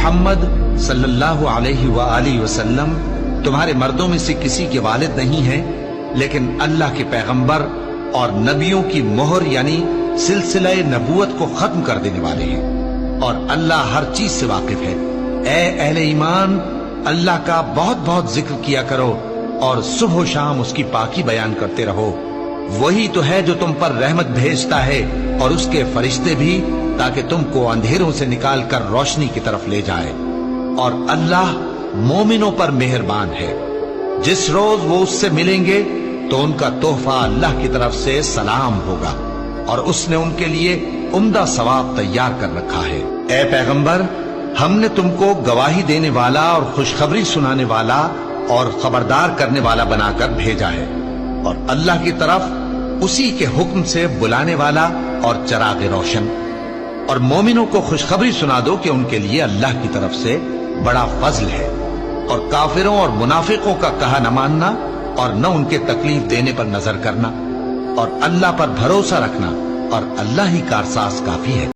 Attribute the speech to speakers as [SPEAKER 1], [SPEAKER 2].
[SPEAKER 1] محمد صلی اللہ علیہ وآلہ وسلم تمہارے مردوں میں سے کسی کے والد نہیں ہیں، لیکن اللہ کے پیغمبر اور نبیوں کی مہر یعنی سلسلہ نبوت کو ختم کر دینے والے ہیں، اور اللہ ہر چیز سے واقف ہے۔ اے اہل ایمان، اللہ کا بہت بہت ذکر کیا کرو اور صبح و شام اس کی پاکی بیان کرتے رہو۔ وہی تو ہے جو تم پر رحمت بھیجتا ہے اور اس کے فرشتے بھی، تاکہ تم کو اندھیروں سے نکال کر روشنی کی طرف لے جائے، اور اللہ مومنوں پر مہربان ہے۔ جس روز وہ اس سے ملیں گے تو ان کا تحفہ اللہ کی طرف سے سلام ہوگا، اور اس نے ان کے لیے عمدہ ثواب تیار کر رکھا ہے۔ اے پیغمبر، ہم نے تم کو گواہی دینے والا اور خوشخبری سنانے والا اور خبردار کرنے والا بنا کر بھیجا ہے، اور اللہ کی طرف اسی کے حکم سے بلانے والا اور چراغ روشن۔ اور مومنوں کو خوشخبری سنا دو کہ ان کے لیے اللہ کی طرف سے بڑا فضل ہے، اور کافروں اور منافقوں کا کہا نہ ماننا اور نہ ان کے تکلیف دینے پر نظر کرنا، اور اللہ پر بھروسہ رکھنا، اور اللہ ہی کارساز کافی ہے۔